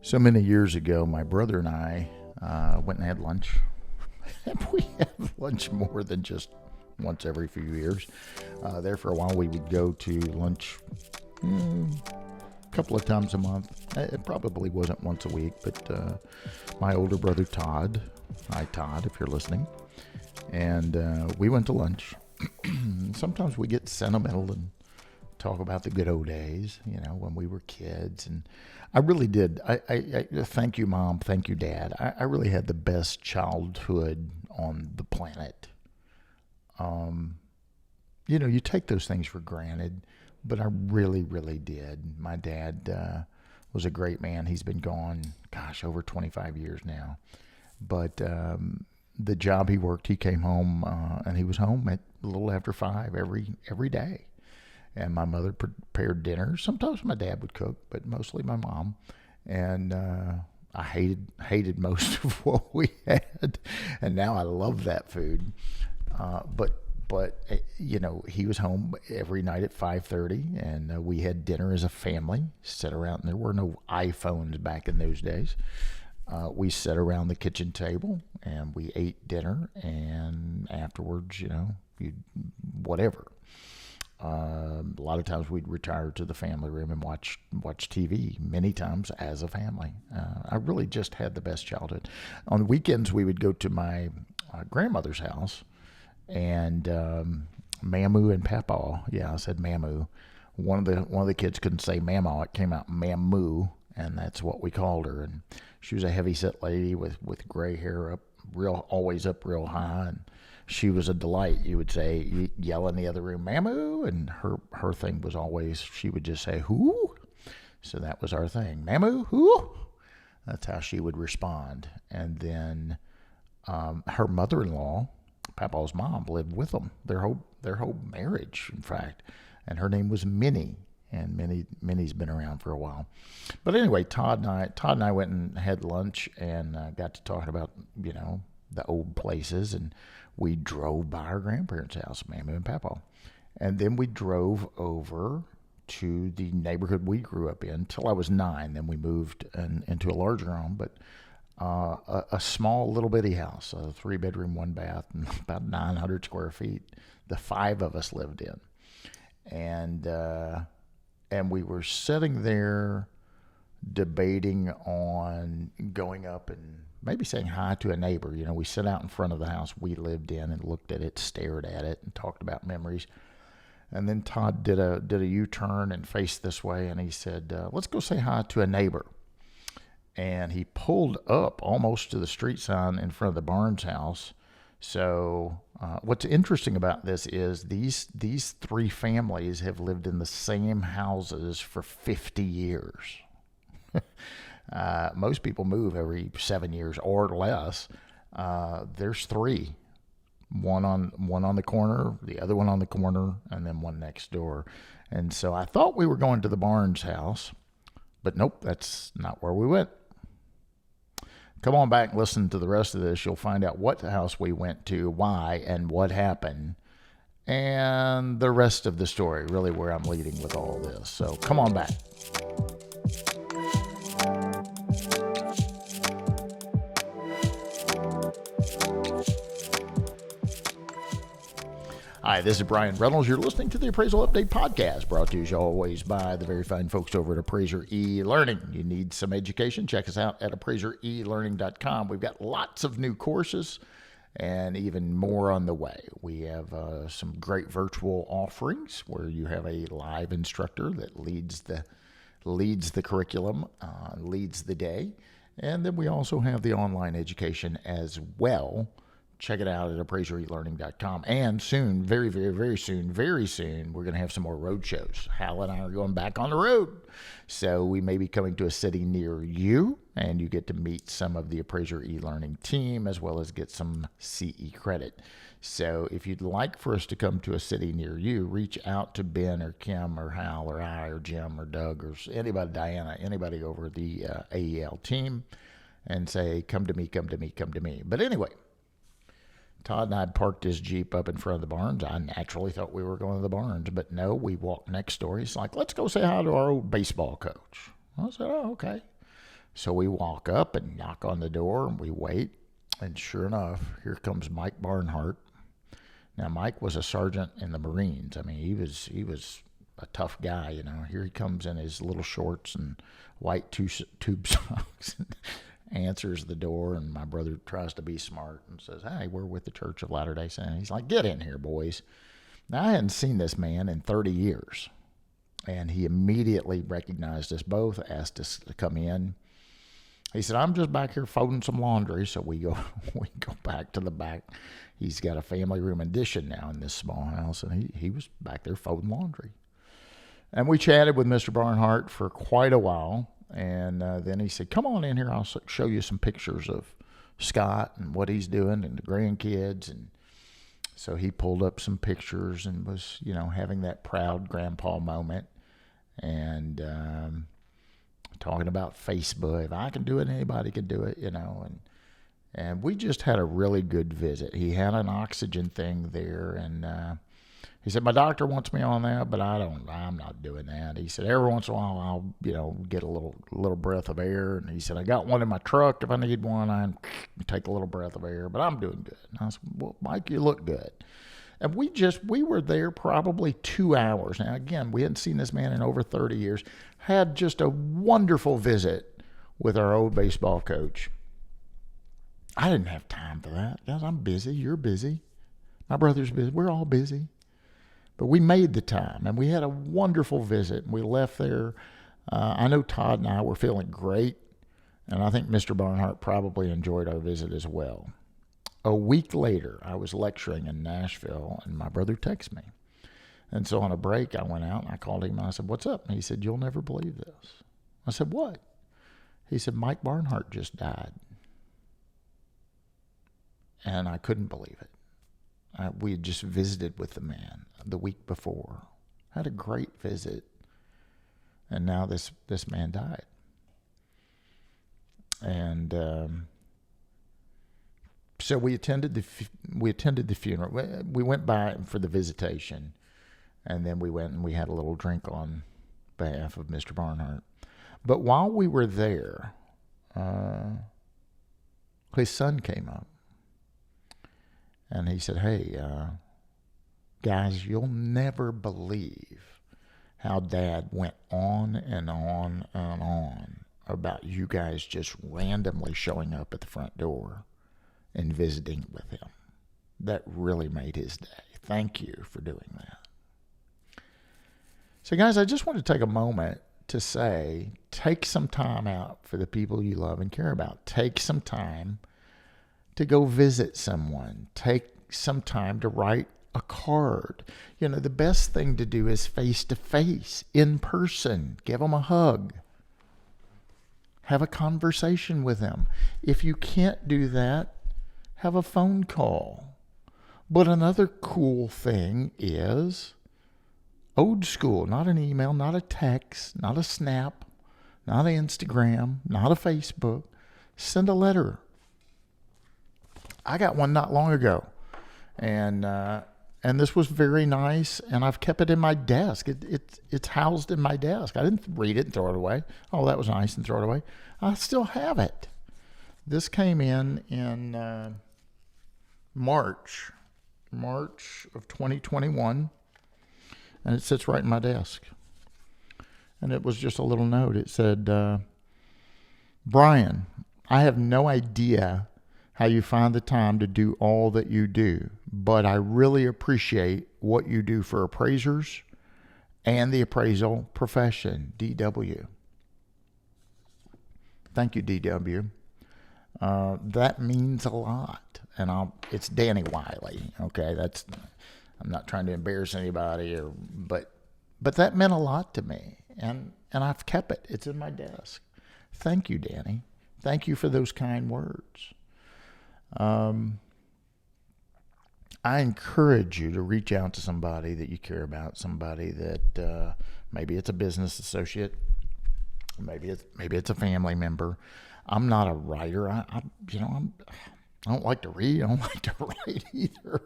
So many years ago, my brother and I went and had lunch. And we have lunch more than just once every few years. There for a while, we would go to lunch a couple of times a month. It probably wasn't once a week, but my older brother Todd, hi Todd, if you're listening, and we went to lunch. Sometimes we get sentimental and talk about the good old days, when we were kids. And I really did. I thank you, Mom. Thank you, Dad. I really had the best childhood on the planet. You take those things for granted, but I really, really did. My dad was a great man. He's been gone, over 25 years now. But the job he worked, he came home, and he was home at a little after 5 every day. And my mother prepared dinner. Sometimes my dad would cook, but mostly my mom. And I hated most of what we had, and now I love that food. But he was home every night at 5:30, and we had dinner as a family. Sat around. And there were no iPhones back in those days. We sat around the kitchen table and we ate dinner, and afterwards, you whatever. A lot of times we'd retire to the family room and watch TV many times as a family. I really just had the best childhood. On weekends, we would go to my grandmother's house, and Mamu and Papaw. Yeah, I said Mamu. One of the kids couldn't say Mama. It came out Mamu, and that's what we called her. And she was a heavy-set lady with gray hair always up real high, and she was a delight. You would say, yell in the other room, Mamu, and her thing was always, she would just say, who? So that was our thing. Mamu, who? That's how she would respond. And then her mother-in-law, Papa's mom, lived with them, their whole marriage, in fact. And her name was Minnie. And Minnie's been around for a while. But anyway, Todd and I went and had lunch and got to talking about, the old places. And we drove by our grandparents' house, Mamu and Papa. And then we drove over to the neighborhood we grew up in till I was 9. Then we moved into a larger home, but a small little bitty house, a 3-bedroom, 1-bath, and about 900 square feet. The 5 of us lived in. And we were sitting there debating on going up and maybe saying hi to a neighbor. We sat out in front of the house we lived in and looked at it, stared at it, and talked about memories. And then Todd did a U-turn and faced this way, and he said, let's go say hi to a neighbor. And he pulled up almost to the street sign in front of the Barnes house. So what's interesting about this is these 3 families have lived in the same houses for 50 years. Most people move every 7 years or less. There's 3, one on the corner, the other one on the corner, and then one next door. And so I thought we were going to the Barnes house, but nope, that's not where we went. Come on back and listen to the rest of this. You'll find out what house we went to, why, and what happened, and the rest of the story, really where I'm leading with all this. So come on back. Hi, this is Bryan Reynolds. You're listening to the Appraisal Update Podcast, brought to you as always by the very fine folks over at Appraiser eLearning. You need some education? Check us out at appraisereLearning.com. We've got lots of new courses and even more on the way. We have some great virtual offerings where you have a live instructor that leads the curriculum, leads the day. And then we also have the online education as well. Check it out at appraisereLearning.com. And soon, very, very, very soon, we're going to have some more road shows. Hal and I are going back on the road. So we may be coming to a city near you, and you get to meet some of the Appraiser eLearning team as well as get some CE credit. So if you'd like for us to come to a city near you, reach out to Ben or Kim or Hal or I or Jim or Doug or anybody, Diana, anybody over the AEL team and say, come to me, come to me, come to me. But anyway, Todd and I had parked his Jeep up in front of the Barnes. I naturally thought we were going to the Barnes, but no, we walked next door. He's like, let's go say hi to our old baseball coach. I said, oh, okay. So we walk up and knock on the door and we wait. And sure enough, here comes Mike Barnhart. Now, Mike was a sergeant in the Marines. I mean, he was a tough guy, you know. Here he comes in his little shorts and white tube socks and answers the door. And my brother tries to be smart and says, "Hey, we're with the Church of Latter-day Saints." He's like, "Get in here, boys." Now, I hadn't seen this man in 30 years. And he immediately recognized us both, asked us to come in. He said, "I'm just back here folding some laundry." So we go back to the back. He's got a family room addition now in this small house, and he was back there folding laundry. And we chatted with Mr. Barnhart for quite a while, and then he said, "Come on in here, I'll show you some pictures of Scott and what he's doing and the grandkids." And so he pulled up some pictures and was, you know, having that proud grandpa moment, and talking about Facebook. If I can do it, anybody can do it, you know. And we just had a really good visit. He had an oxygen thing there, and he said, "My doctor wants me on that, but I'm not doing that." He said, "Every once in a while I'll, you know, get a little breath of air." And he said, "I got one in my truck. If I need one, I take a little breath of air, but I'm doing good." And I said, "Well, Mike, you look good." And we were there probably 2 hours. Now, again, we hadn't seen this man in over 30 years. Had just a wonderful visit with our old baseball coach. I didn't have time for that. Guys, I'm busy. You're busy. My brother's busy. We're all busy. But we made the time, and we had a wonderful visit. And we left there. I know Todd and I were feeling great, and I think Mr. Barnhart probably enjoyed our visit as well. A week later, I was lecturing in Nashville, and my brother texted me. And so on a break, I went out, and I called him, and I said, "What's up?" And he said, "You'll never believe this." I said, "What?" He said, "Mike Barnhart just died." And I couldn't believe it. We had just visited with the man the week before. Had a great visit. And now this man died. And so we attended the funeral. We went by for the visitation, and then we went and we had a little drink on behalf of Mr. Barnhart. But while we were there, his son came up, and he said, "Hey, guys, you'll never believe how Dad went on and on and on about you guys just randomly showing up at the front door and visiting with him. That really made his day. Thank you for doing that." So, guys, I just want to take a moment to say, take some time out for the people you love and care about. Take some time to go visit someone. Take some time to write a card. You know, the best thing to do is face-to-face, in person. Give them a hug. Have a conversation with them. If you can't do that, have a phone call. But another cool thing is old school, not an email, not a text, not a snap, not an Instagram, not a Facebook. Send a letter. I got one not long ago, and this was very nice, and I've kept it in my desk. It's housed in my desk. I didn't read it and throw it away. Oh, that was nice, and throw it away. I still have it. This came in March of 2021, and it sits right in my desk. And it was just a little note. It said, "Bryan, I have no idea how you find the time to do all that you do, but I really appreciate what you do for appraisers and the appraisal profession, DW." Thank you, DW. That means a lot. And it's Danny Wiley. Okay, I'm not trying to embarrass anybody, but that meant a lot to me, and I've kept it. It's in my desk. Thank you, Danny. Thank you for those kind words. I encourage you to reach out to somebody that you care about, somebody that maybe it's a business associate, maybe it's a family member. I'm not a writer. I don't like to read. I don't like to write either.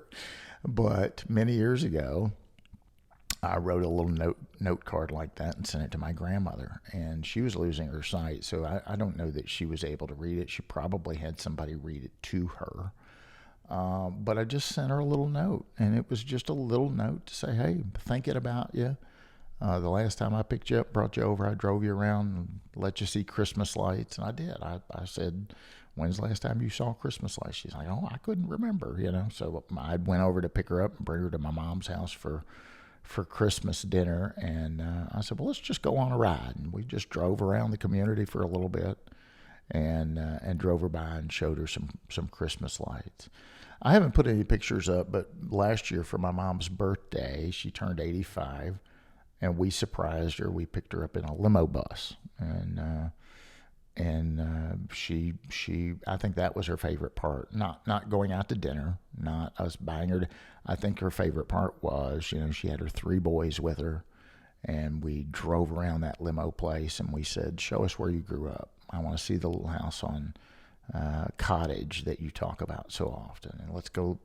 But many years ago, I wrote a little note card like that and sent it to my grandmother, and she was losing her sight, so I don't know that she was able to read it. She probably had somebody read it to her. But I just sent her a little note, and it was just a little note to say, hey, thinking about you. The last time I picked you up, brought you over, I drove you around and let you see Christmas lights. And I did. I said, when's the last time you saw Christmas lights? She's like, oh, I couldn't remember, So I went over to pick her up and bring her to my mom's house for Christmas dinner. And I said, well, let's just go on a ride. And we just drove around the community for a little bit and drove her by and showed her some Christmas lights. I haven't put any pictures up, but last year for my mom's birthday, she turned 85. And we surprised her. We picked her up in a limo bus, and she I think that was her favorite part. Not going out to dinner, not us buying her. I think her favorite part was, she had her 3 boys with her, and we drove around that limo place, and we said, "Show us where you grew up. I want to see the little house on Cottage that you talk about so often, and let's go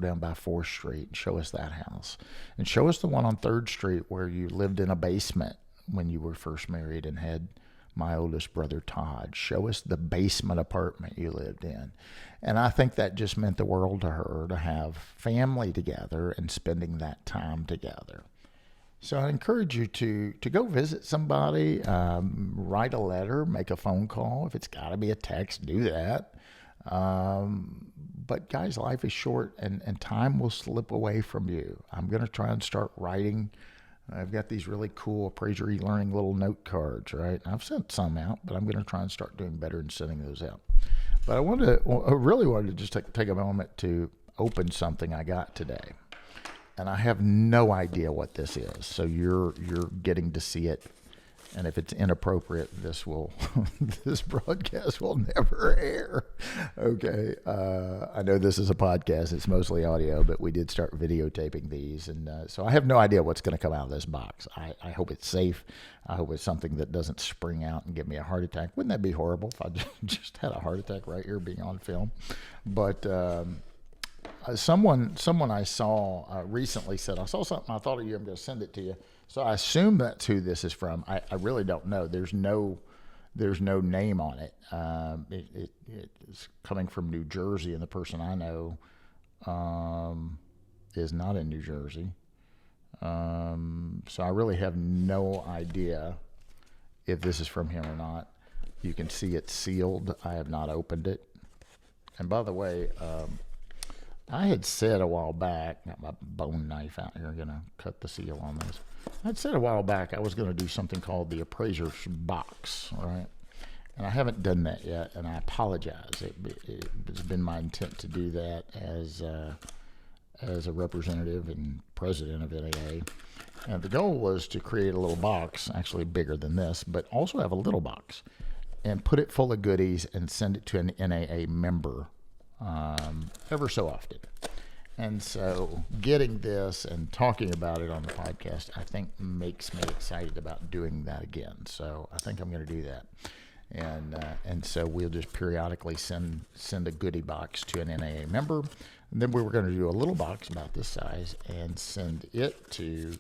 down by 4th Street and show us that house. And show us the one on 3rd Street where you lived in a basement when you were first married and had my oldest brother, Todd. Show us the basement apartment you lived in." And I think that just meant the world to her to have family together and spending that time together. So I encourage you to go visit somebody, write a letter, make a phone call. If it's got to be a text, do that. But guys, life is short and time will slip away from you. I'm going to try and start writing. I've got these really cool Appraiser eLearning little note cards, right? I've sent some out, but I'm going to try and start doing better and sending those out. But I really wanted to just take a moment to open something I got today. And I have no idea what this is. So you're getting to see it. And if it's inappropriate, this broadcast will never air. Okay. I know this is a podcast. It's mostly audio, but we did start videotaping these. And so I have no idea what's going to come out of this box. I hope it's safe. I hope it's something that doesn't spring out and give me a heart attack. Wouldn't that be horrible if I just had a heart attack right here being on film? But someone I saw recently said, I saw something, I thought of you, I'm going to send it to you. So I assume that's who this is from. I really don't know. There's no name on it. It's coming from New Jersey, and the person I know is not in New Jersey. So I really have no idea if this is from him or not. You can see it's sealed. I have not opened it. And by the way, I had said a while back, got my bone knife out here, going to cut the seal on this. I'd said a while back I was going to do something called the Appraiser's box, right? And I haven't done that yet, and I apologize. It's been my intent to do that as a representative and president of NAA. And the goal was to create a little box, actually bigger than this, but also have a little box, and put it full of goodies and send it to an NAA member ever so often. And so getting this and talking about it on the podcast, I think makes me excited about doing that again. So I think I'm going to do that. And so we'll just periodically send a goodie box to an NAA member. And then we were going to do a little box about this size and send it to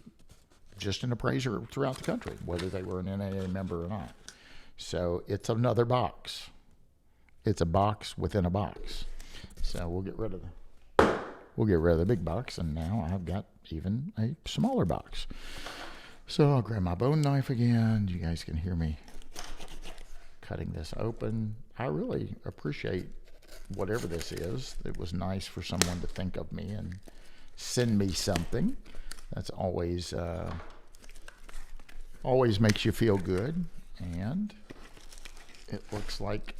just an appraiser throughout the country, whether they were an NAA member or not. So it's another box. It's a box within a box. So we'll get rid of the big box, and now I've got even a smaller box. So I'll grab my bone knife again. You guys can hear me cutting this open. I really appreciate whatever this is. It was nice for someone to think of me and send me something. That's always makes you feel good. And it looks like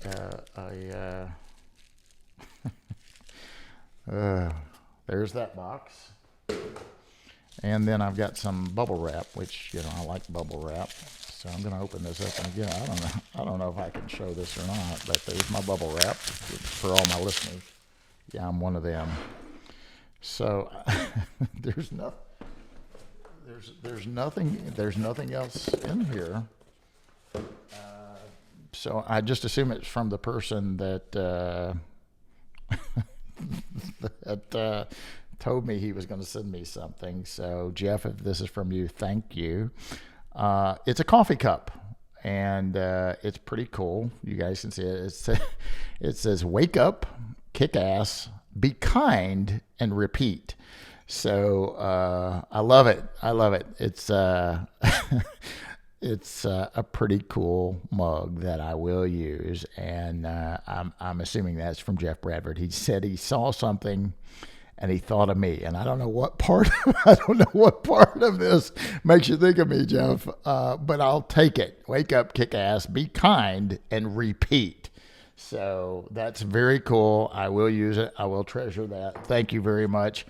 there's that box. And then I've got some bubble wrap, which, I like bubble wrap. So I'm going to open this up. And again, I don't know if I can show this or not, but there's my bubble wrap for all my listeners. Yeah, I'm one of them. So there's nothing else in here. So I just assume it's from the person that told me he was going to send me something. So, Jeff, if this is from you, thank you. It's a coffee cup, and it's pretty cool. You guys can see it. It says, "Wake up, kick ass, be kind, and repeat." So I love it. It's it's a pretty cool mug that I will use, and I'm assuming that's from Jeff Bradford. He said he saw something and he thought of me, and I don't know what part of this makes you think of me, Jeff, but I'll take it. Wake up, kick ass, be kind, and repeat. So that's very cool. I will use it. I will treasure that. Thank you very much.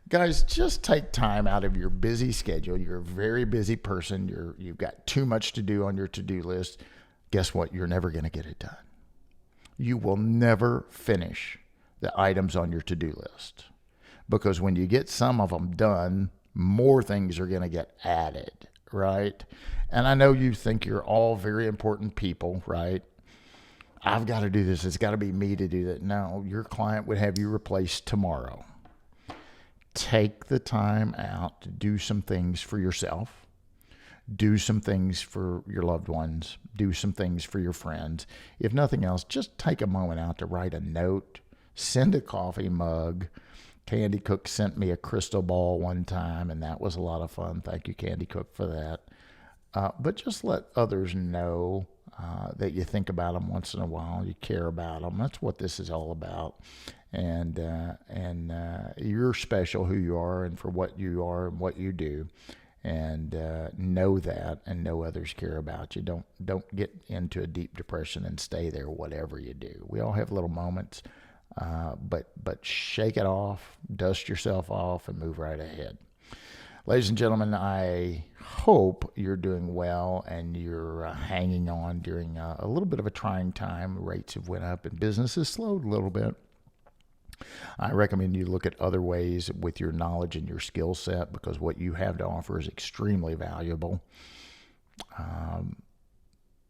Guys, just take time out of your busy schedule. You're a very busy person. You've got too much to do on your to-do list. Guess what? You're never going to get it done. You will never finish the items on your to-do list, because when you get some of them done, more things are going to get added, right? And I know you think you're all very important people, right? I've got to do this. It's got to be me to do that. No, your client would have you replaced tomorrow. Take the time out to do some things for yourself. Do some things for your loved ones. Do some things for your friends. If nothing else, just take a moment out to write a note. Send a coffee mug. Candy Cook sent me a crystal ball one time, and that was a lot of fun. Thank you, Candy Cook, for that. But just let others know that you think about them once in a while. You care about them. That's what this is all about. And you're special who you are and for what you are and what you do. And know that, and know others care about you. Don't get into a deep depression and stay there, whatever you do. We all have little moments, but shake it off, dust yourself off, and move right ahead. Ladies and gentlemen, I hope you're doing well and you're hanging on during a little bit of a trying time. Rates have went up and business has slowed a little bit. I recommend you look at other ways with your knowledge and your skill set, because what you have to offer is extremely valuable.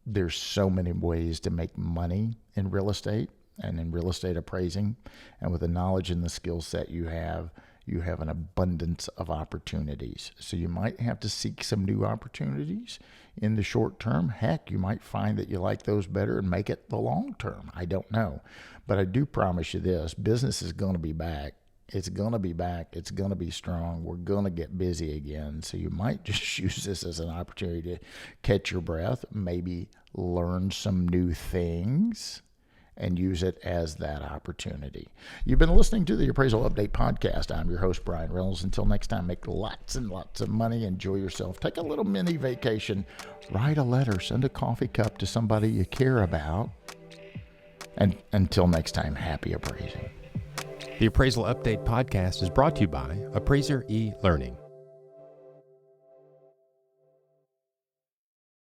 There's so many ways to make money in real estate and in real estate appraising. And with the knowledge and the skill set you have an abundance of opportunities. So you might have to seek some new opportunities in the short term. Heck, you might find that you like those better and make it the long term. I don't know. But I do promise you this, business is going to be back. It's going to be back. It's going to be strong. We're going to get busy again. So you might just use this as an opportunity to catch your breath, maybe learn some new things, and use it as that opportunity. You've been listening to the Appraisal Update Podcast. I'm your host, Bryan Reynolds. Until next time, make lots and lots of money. Enjoy yourself. Take a little mini vacation. Write a letter. Send a coffee cup to somebody you care about. And until next time, happy appraising. The Appraisal Update Podcast is brought to you by Appraiser eLearning.